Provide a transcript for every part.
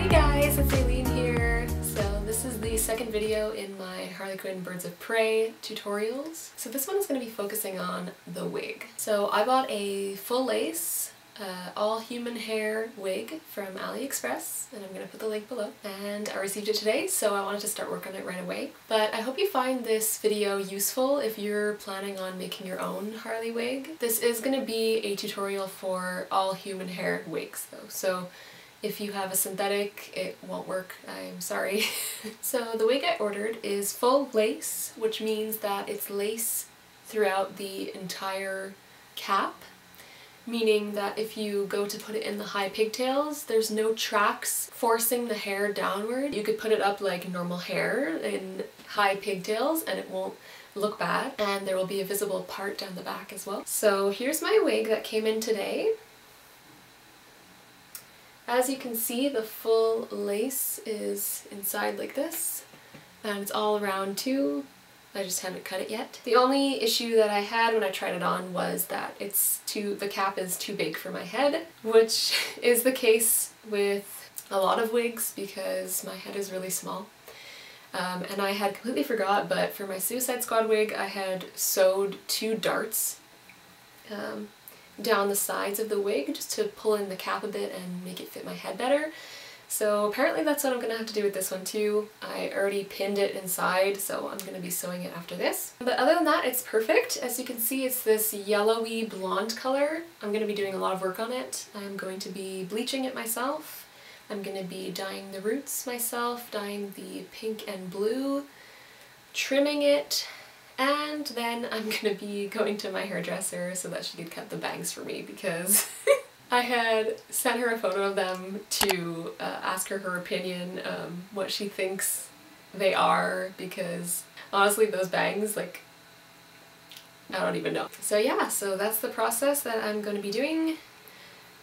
Hey guys, it's Aileen here. So this is the second video in my Harley Quinn Birds of Prey tutorials. So this one is going to be focusing on the wig. So I bought a full lace, all human hair wig from AliExpress, and I'm going to put the link below. And I received it today, so I wanted to start work on it right away. But I hope you find this video useful if you're planning on making your own Harley wig. This is going to be a tutorial for all human hair wigs though, so if you have a synthetic, it won't work. I'm sorry. So the wig I ordered is full lace, which means that it's lace throughout the entire cap, meaning that if you go to put it in the high pigtails, there's no tracks forcing the hair downward. You could put it up like normal hair in high pigtails and it won't look bad, and there will be a visible part down the back as well. So here's my wig that came in today. As you can see, the full lace is inside like this, and it's all around too. I just haven't cut it yet. The only issue that I had when I tried it on was that the cap is too big for my head, which is the case with a lot of wigs because my head is really small. And I had completely forgot, but for my Suicide Squad wig I had sewed 2 darts down the sides of the wig just to pull in the cap a bit and make it fit my head better. So apparently that's what I'm gonna have to do with this one too. I already pinned it inside, so I'm gonna be sewing it after this. But other than that, it's perfect. As you can see, it's this yellowy blonde color. I'm gonna be doing a lot of work on it. I'm going to be bleaching it myself. I'm gonna be dyeing the roots myself, dyeing the pink and blue, trimming it, and then I'm gonna be going to my hairdresser so that she could cut the bangs for me because I had sent her a photo of them to ask her opinion, what she thinks they are, because honestly those bangs, like, I don't even know. So yeah, so that's the process that I'm going to be doing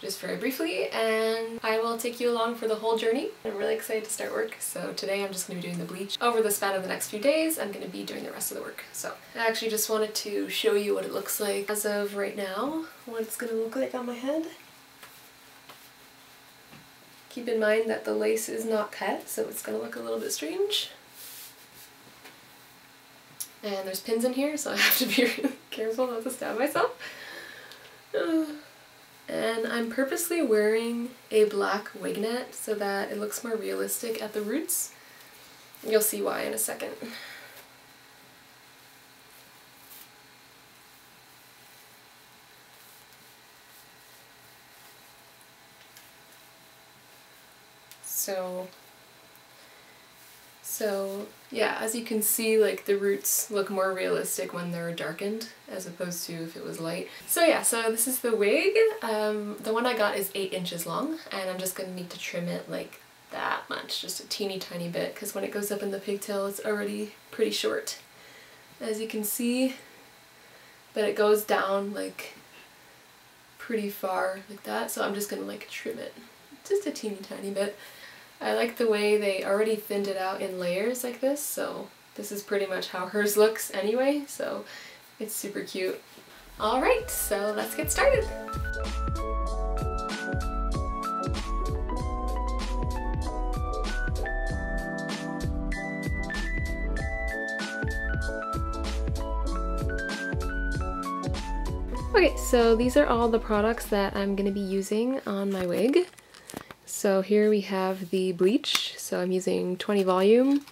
just very briefly, and I will take you along for the whole journey. I'm really excited to start work, so today I'm just going to be doing the bleach. Over the span of the next few days, I'm going to be doing the rest of the work. So I actually just wanted to show you what it looks like as of right now, what it's going to look like on my head. Keep in mind that the lace is not cut, so it's going to look a little bit strange. And there's pins in here, so I have to be really careful not to stab myself. And I'm purposely wearing a black wig net so that it looks more realistic at the roots. You'll see why in a second. So yeah, as you can see, like, the roots look more realistic when they're darkened as opposed to if it was light. So yeah, so this is the wig. The one I got is 8 inches long, and I'm just gonna need to trim it like that much, just a teeny tiny bit, because when it goes up in the pigtail it's already pretty short, as you can see, but it goes down like pretty far like that, so I'm just gonna like trim it just a teeny tiny bit. I like the way they already thinned it out in layers like this, so this is pretty much how hers looks anyway, so it's super cute. Alright, so let's get started! Okay, so these are all the products that I'm going to be using on my wig. So here we have the bleach, so I'm using 20 volume,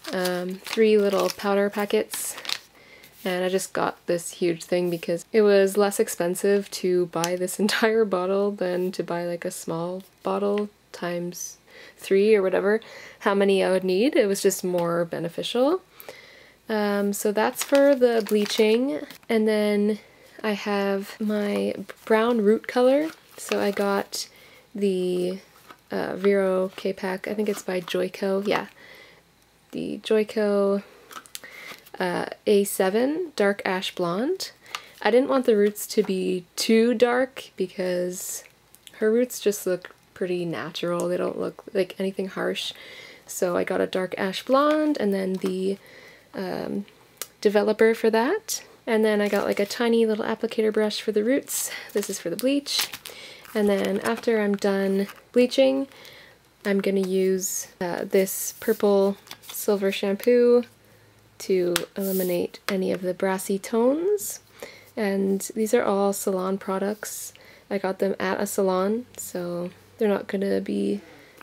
3 little powder packets, and I just got this huge thing because it was less expensive to buy this entire bottle than to buy like a small bottle times 3 or whatever, how many I would need. It was just more beneficial. So that's for the bleaching, and then I have my brown root color, so I got the Vero K-Pack, I think it's by Joico, yeah. The Joico A7 Dark Ash Blonde. I didn't want the roots to be too dark because her roots just look pretty natural, they don't look like anything harsh. So I got a Dark Ash Blonde, and then the developer for that. And then I got like a tiny little applicator brush for the roots. This is for the bleach. And then after I'm done bleaching, I'm going to use this purple silver shampoo to eliminate any of the brassy tones. And these are all salon products. I got them at a salon, so they're not going to be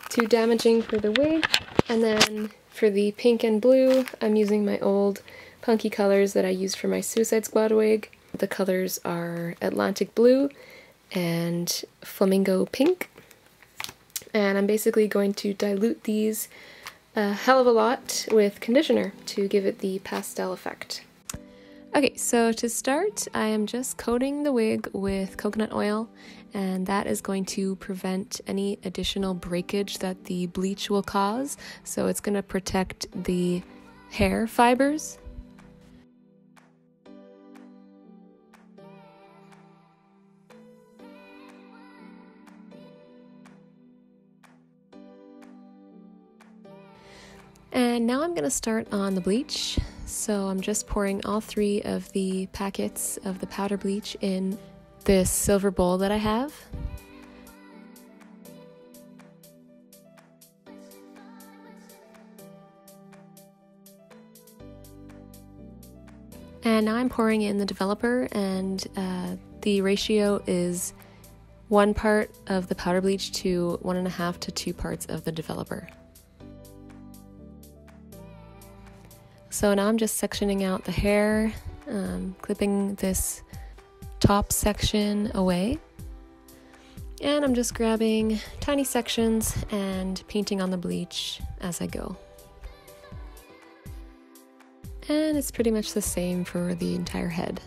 too damaging for the wig. And then for the pink and blue, I'm using my old punky colors that I used for my Suicide Squad wig. The colors are Atlantic Blue and Flamingo Pink. And I'm basically going to dilute these a hell of a lot with conditioner to give it the pastel effect. Okay, so to start, I am just coating the wig with coconut oil, and that is going to prevent any additional breakage that the bleach will cause. So it's going to protect the hair fibers. And now I'm going to start on the bleach. So I'm just pouring all 3 of the packets of the powder bleach in this silver bowl that I have. And now I'm pouring in the developer, and the ratio is 1 part of the powder bleach to 1.5 to 2 parts of the developer. So now I'm just sectioning out the hair, clipping this top section away. And I'm just grabbing tiny sections and painting on the bleach as I go. And it's pretty much the same for the entire head.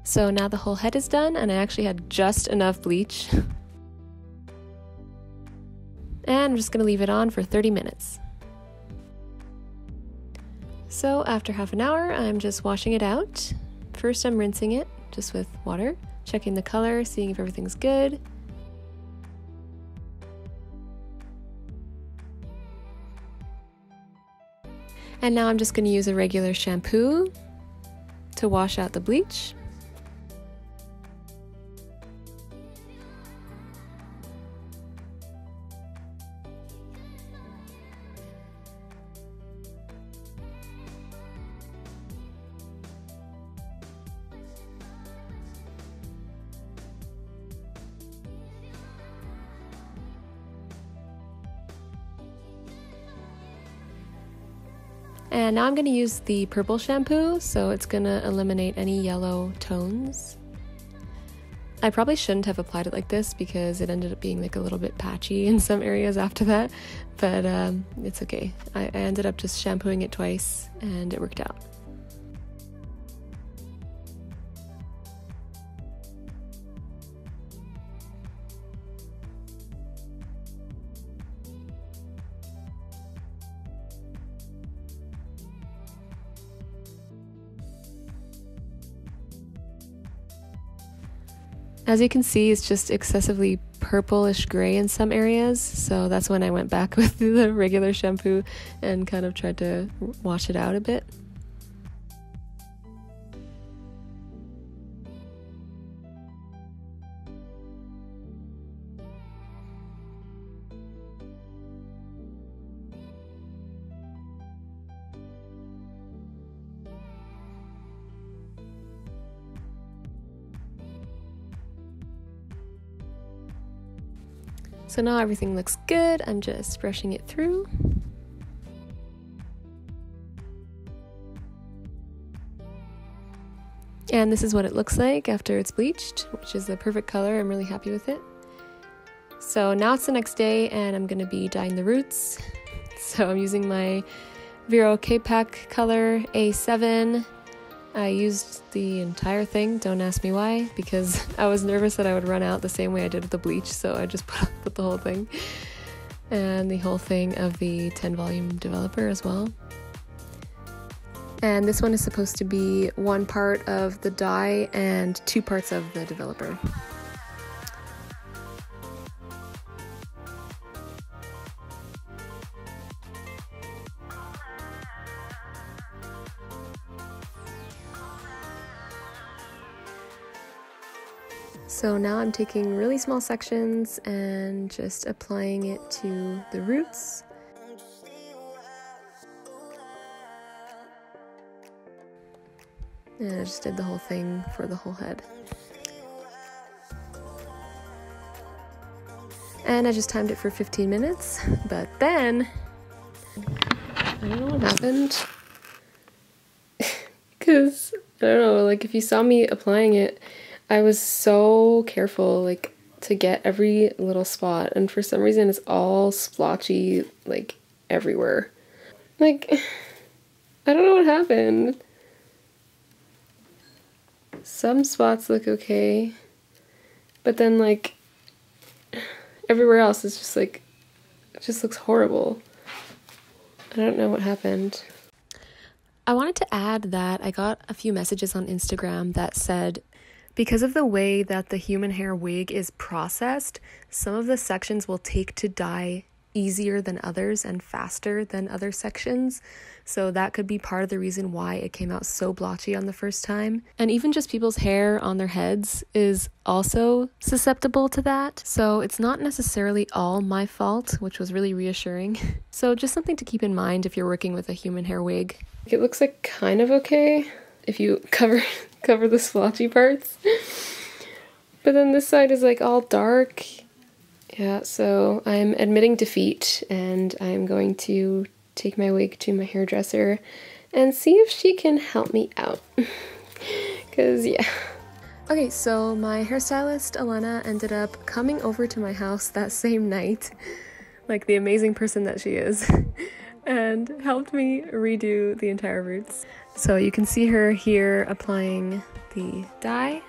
So now the whole head is done, and I actually had just enough bleach. And I'm just going to leave it on for 30 minutes. So after half an hour, I'm just washing it out. First I'm rinsing it just with water, checking the color, seeing if everything's good. And now I'm just going to use a regular shampoo to wash out the bleach. And now I'm going to use the purple shampoo, so it's going to eliminate any yellow tones. I probably shouldn't have applied it like this because it ended up being like a little bit patchy in some areas after that, but it's okay. I ended up just shampooing it twice and it worked out. As you can see, it's just excessively purplish gray in some areas, so that's when I went back with the regular shampoo and kind of tried to wash it out a bit. So now everything looks good. I'm just brushing it through. And this is what it looks like after it's bleached, which is the perfect color. I'm really happy with it. So now it's the next day and I'm going to be dyeing the roots. So I'm using my Vero K-Pack color A7. I used the entire thing, don't ask me why, because I was nervous that I would run out the same way I did with the bleach, so I just put the whole thing. And the whole thing of the 10 volume developer as well. And this one is supposed to be 1 part of the dye and 2 parts of the developer. So now I'm taking really small sections and just applying it to the roots. And I just did the whole thing for the whole head. And I just timed it for 15 minutes, but then I don't know what happened. Because, I don't know, like if you saw me applying it, I was so careful, like, to get every little spot, and for some reason it's all splotchy, like, everywhere. Like, I don't know what happened. Some spots look okay, but then, like, everywhere else is just, like, it just looks horrible. I don't know what happened. I wanted to add that I got a few messages on Instagram that said, because of the way that the human hair wig is processed, some of the sections will take to dye easier than others and faster than other sections. So that could be part of the reason why it came out so blotchy on the first time. And even just people's hair on their heads is also susceptible to that. So it's not necessarily all my fault, which was really reassuring. So just something to keep in mind if you're working with a human hair wig. It looks like kind of okay if you cover the splotchy parts. But then this side is like all dark. Yeah, so I'm admitting defeat and I'm going to take my wig to my hairdresser and see if she can help me out. Cause yeah. Okay, so my hairstylist Elena ended up coming over to my house that same night, like the amazing person that she is, and helped me redo the entire roots. So you can see her here applying the dye.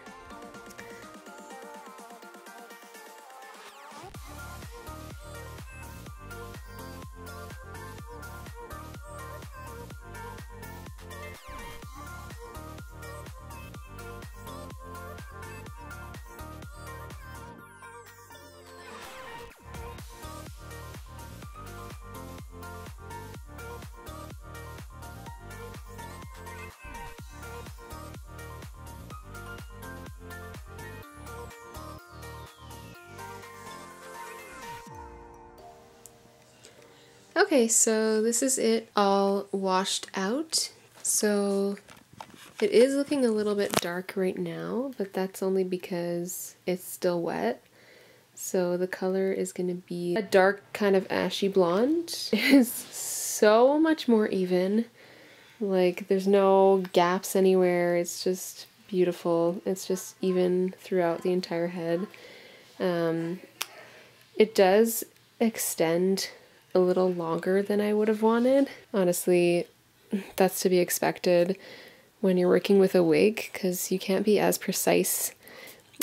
Okay, so this is it all washed out. So it is looking a little bit dark right now, but that's only because it's still wet. So the color is going to be a dark kind of ashy blonde. It is so much more even. Like there's no gaps anywhere. It's just beautiful. It's just even throughout the entire head. It does extend a little longer than I would have wanted. Honestly, that's to be expected when you're working with a wig because you can't be as precise.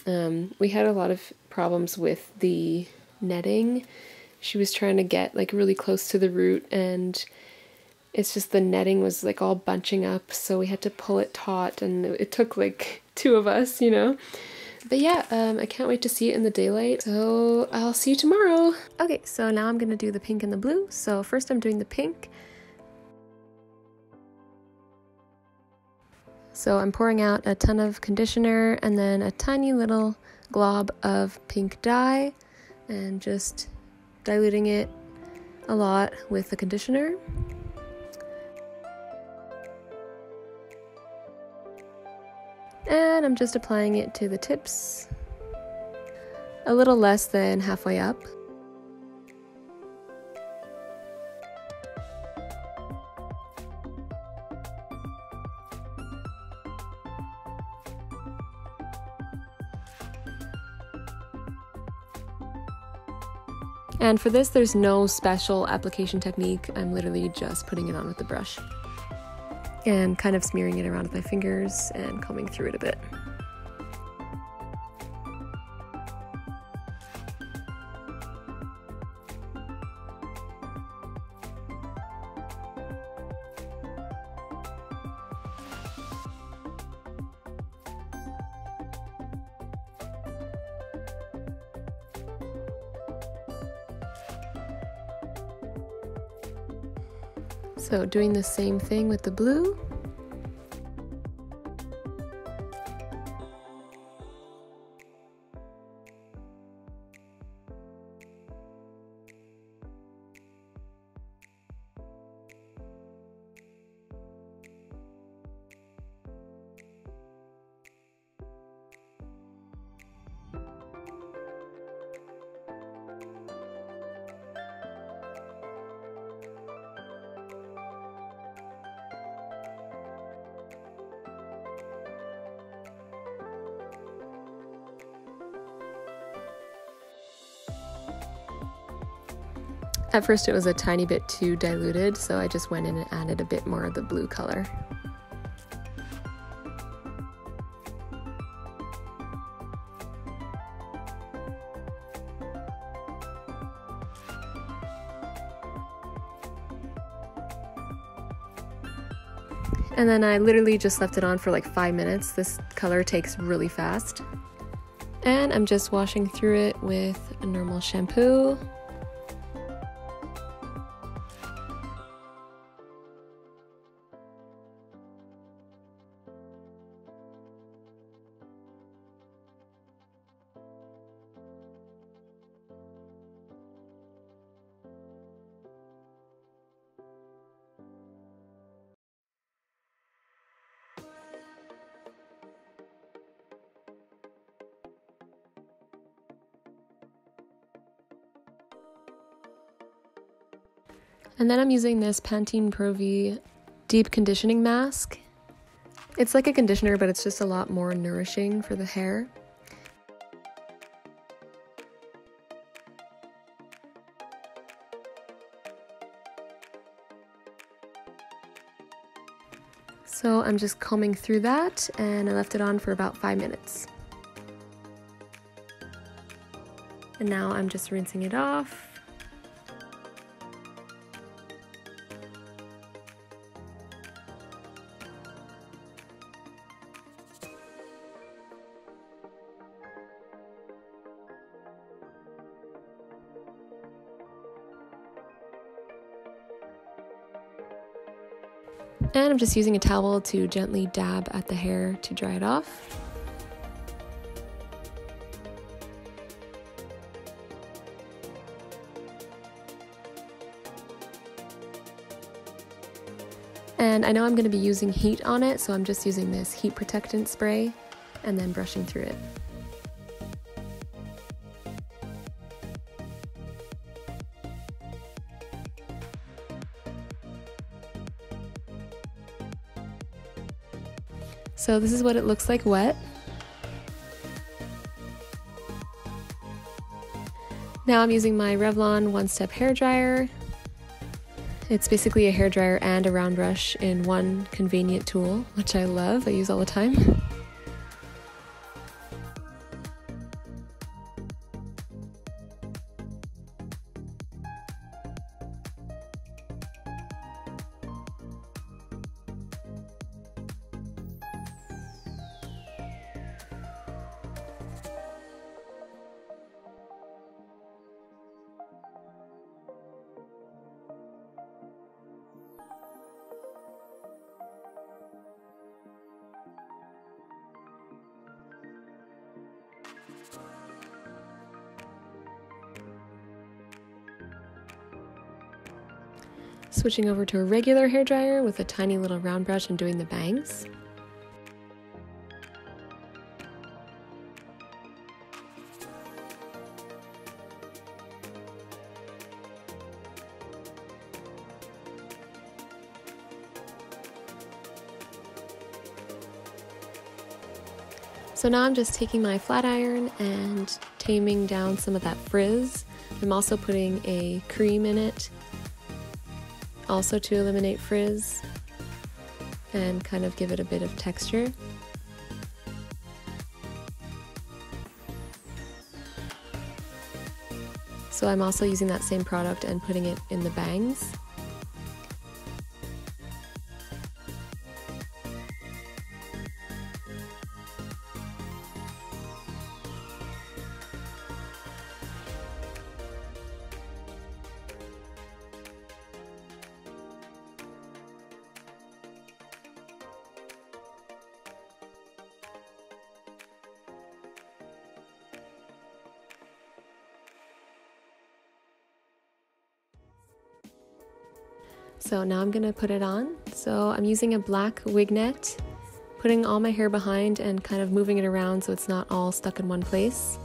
We had a lot of problems with the netting. She was trying to get like really close to the root and it's just the netting was like all bunching up, so we had to pull it taut and it took like 2 of us, you know. But yeah, I can't wait to see it in the daylight, so I'll see you tomorrow. Okay, so now I'm gonna do the pink and the blue. So first I'm doing the pink. So I'm pouring out a ton of conditioner and then a tiny little glob of pink dye and just diluting it a lot with the conditioner. And I'm just applying it to the tips, a little less than halfway up. And for this, there's no special application technique. I'm literally just putting it on with the brush and kind of smearing it around with my fingers and combing through it a bit. So doing the same thing with the blue. At first it was a tiny bit too diluted, so I just went in and added a bit more of the blue color. And then I literally just left it on for like 5 minutes. This color takes really fast. And I'm just washing through it with a normal shampoo. And then I'm using this Pantene Pro-V Deep Conditioning Mask. It's like a conditioner, but it's just a lot more nourishing for the hair. So I'm just combing through that, and I left it on for about 5 minutes. And now I'm just rinsing it off. And I'm just using a towel to gently dab at the hair to dry it off. And I know I'm going to be using heat on it, so I'm just using this heat protectant spray and then brushing through it. So this is what it looks like wet. Now I'm using my Revlon one-step hair dryer. It's basically a hair dryer and a round brush in one convenient tool, which I love, I use all the time. Switching over to a regular hair dryer with a tiny little round brush and doing the bangs. So now I'm just taking my flat iron and taming down some of that frizz. I'm also putting a cream in it, also to eliminate frizz and kind of give it a bit of texture. So I'm also using that same product and putting it in the bangs. So now I'm gonna put it on. So I'm using a black wig net, putting all my hair behind and kind of moving it around so it's not all stuck in one place.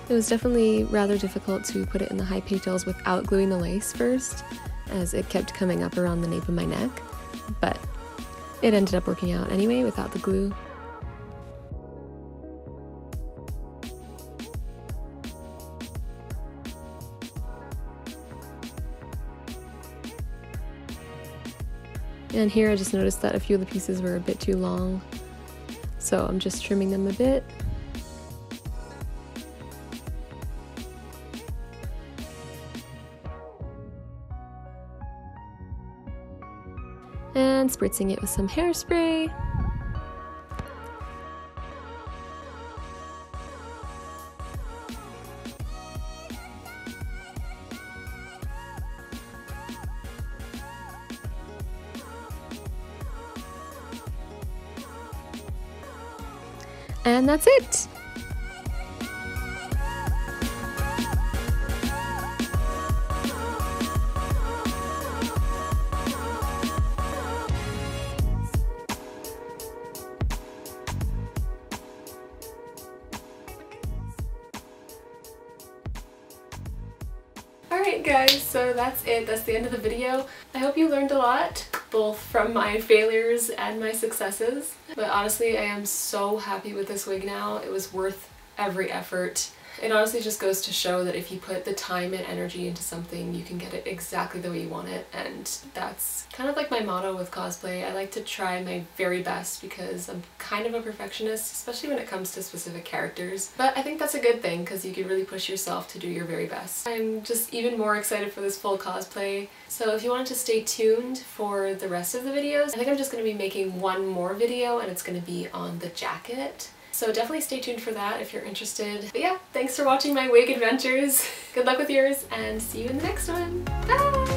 It was definitely rather difficult to put it in the high pigtails without gluing the lace first, as it kept coming up around the nape of my neck, but it ended up working out anyway without the glue. And here I just noticed that a few of the pieces were a bit too long, so I'm just trimming them a bit. And spritzing it with some hairspray. And that's it! Alright guys, so that's it. That's the end of the video. I hope you learned a lot, both from my failures and my successes. But honestly, I am so happy with this wig now. It was worth every effort. It honestly just goes to show that if you put the time and energy into something, you can get it exactly the way you want it, and that's kind of like my motto with cosplay. I like to try my very best because I'm kind of a perfectionist, especially when it comes to specific characters. But I think that's a good thing because you can really push yourself to do your very best. I'm just even more excited for this full cosplay. So if you wanted to stay tuned for the rest of the videos, I think I'm just going to be making one more video and it's going to be on the jacket. So definitely stay tuned for that if you're interested. But yeah, thanks for watching my wig adventures. Good luck with yours and see you in the next one. Bye!